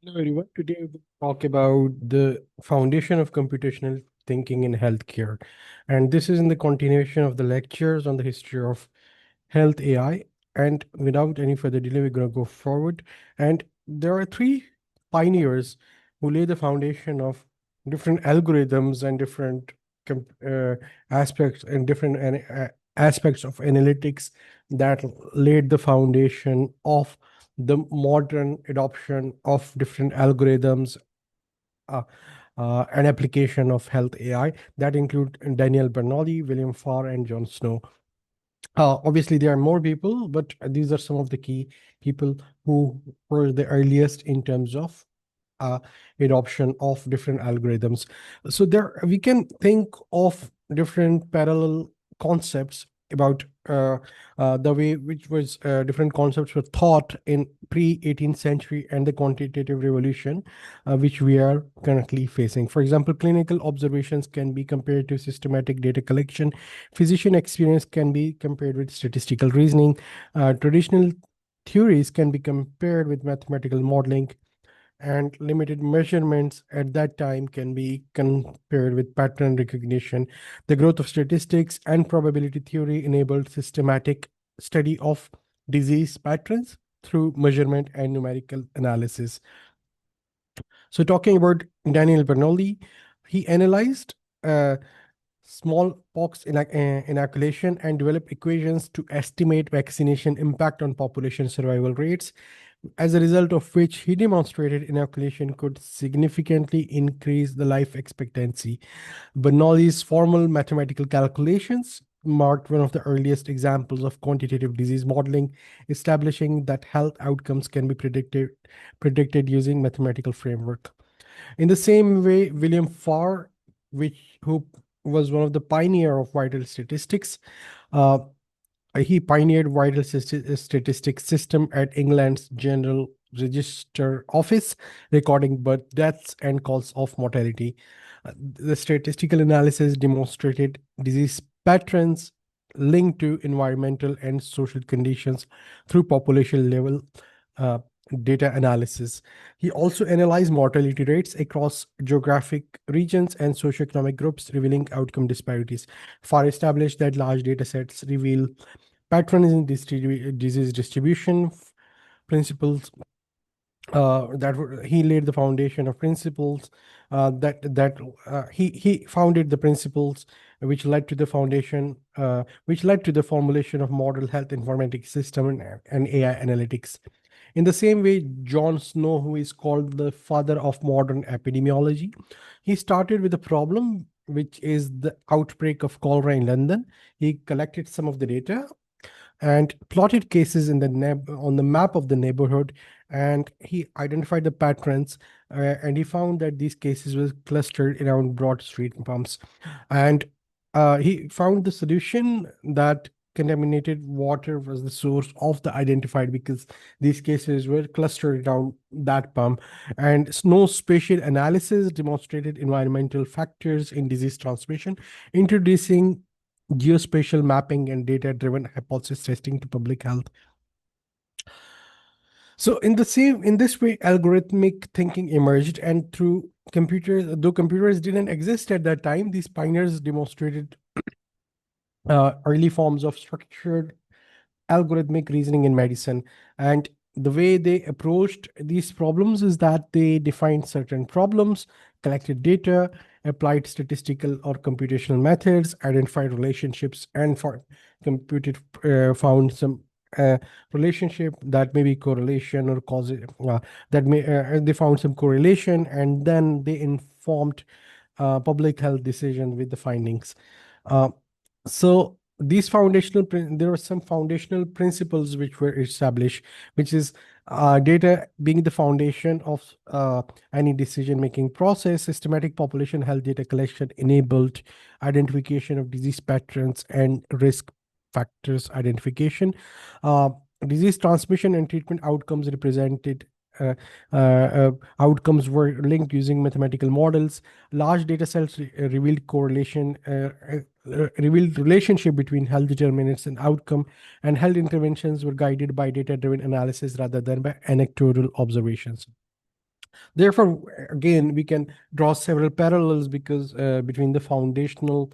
Hello everyone. Today we'll talk about the foundation of computational thinking in healthcare. And this is in the continuation of the lectures on the history of health AI. And without any further delay, we're going to go forward. And there are three pioneers who lay the foundation of different algorithms and different aspects and different aspects of analytics that laid the foundation of the modern adoption of different algorithms uh, and application of health AI that include Daniel Bernoulli, William Farr, and John Snow. Obviously, there are more people, but these are some of the key people who were the earliest in terms of uh, adoption of different algorithms. So there we can think of different parallel concepts about the way which was different concepts were thought in pre-18th century and the quantitative revolution which we are currently facing. For example, clinical observations can be compared to systematic data collection. Physician experience can be compared with statistical reasoning. Traditional theories can be compared with mathematical modeling, and limited measurements at that time can be compared with pattern recognition. The growth of statistics and probability theory enabled systematic study of disease patterns through measurement and numerical analysis. So, talking about Daniel Bernoulli, he analyzed smallpox inoculation and developed equations to estimate vaccination impact on population survival rates, as a result of which he demonstrated inoculation could significantly increase the life expectancy. Bernoulli's formal mathematical calculations marked one of the earliest examples of quantitative disease modeling, establishing that health outcomes can be predicted using mathematical framework. In the same way, William Farr, who was one of the pioneer of vital statistics, uh, he pioneered vital statistics system at England's General Register Office, recording birth, deaths, and cause of mortality. The statistical analysis demonstrated disease patterns linked to environmental and social conditions through population level uh, data analysis. He also analyzed mortality rates across geographic regions and socioeconomic groups, revealing outcome disparities. Farr established that large data sets reveal patterns in disease distribution principles he laid the foundation of principles he founded the principles which led to the foundation which led to the formulation of model health informatics system and AI analytics. In the same way, John Snow, who is called the father of modern epidemiology, he started with a problem which is the outbreak of cholera in London. He collected some of the data and plotted cases in on the map of the neighborhood, and he identified the patterns, and he found that these cases were clustered around broad street pumps, and he found the solution that contaminated water was the source of the identified, because these cases were clustered around that pump. And snow spatial analysis demonstrated environmental factors in disease transmission, introducing geospatial mapping and data-driven hypothesis testing to public health. So in this way, algorithmic thinking emerged, and through computers, though computers didn't exist at that time, these pioneers demonstrated early forms of structured algorithmic reasoning in medicine. And the way they approached these problems is that they defined certain problems, collected data, applied statistical or computational methods, identified relationships, and found some relationship that may be correlation or cause that may they found some correlation, and then they informed public health decision with the findings. Uh, so there are some foundational principles which were established, which is data being the foundation of any decision-making process. Systematic population health data collection enabled identification of disease patterns and risk factors identification. Uh, Disease transmission and treatment outcomes represented outcomes were linked using mathematical models. Large data sets revealed revealed relationship between health determinants and outcome, and health interventions were guided by data-driven analysis rather than by anecdotal observations. Therefore, again, we can draw several parallels because between the foundational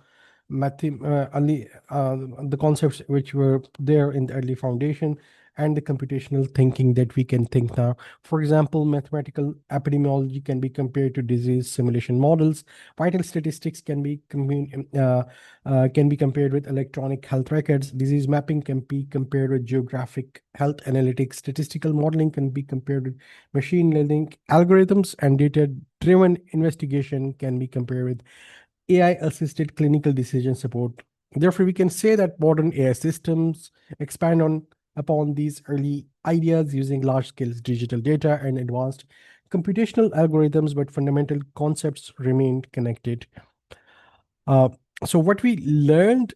the concepts which were there in the early foundation and the computational thinking that we can think now. For example, mathematical epidemiology can be compared to disease simulation models. Vital statistics can be compared with electronic health records. Disease mapping can be compared with geographic health analytics. Statistical modeling can be compared with machine learning algorithms, and data-driven investigation can be compared with AI-assisted clinical decision support. Therefore, we can say that modern AI systems expand on upon these early ideas using large-scale digital data and advanced computational algorithms, but fundamental concepts remain connected. Uh, so what we learned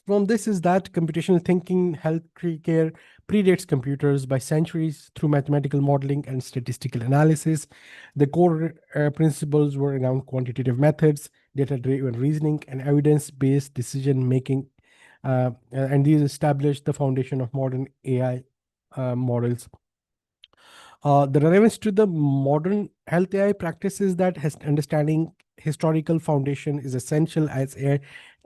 from this is that computational thinking healthcare predates computers by centuries through mathematical modeling and statistical analysis. The core principles were around quantitative methods, data-driven reasoning, and evidence-based decision making. And these established the foundation of modern AI models. The relevance to the modern health AI practice is that understanding historical foundation is essential as AI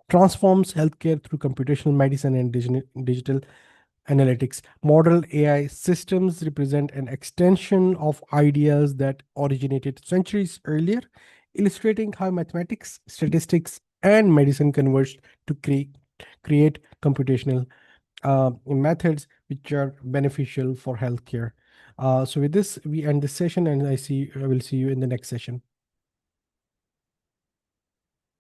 transforms healthcare through computational medicine and digital analytics. Model AI systems represent an extension of ideas that originated centuries earlier, illustrating how mathematics, statistics, and medicine converged to create computational methods which are beneficial for healthcare. So with this, we end this session, and I will see you in the next session.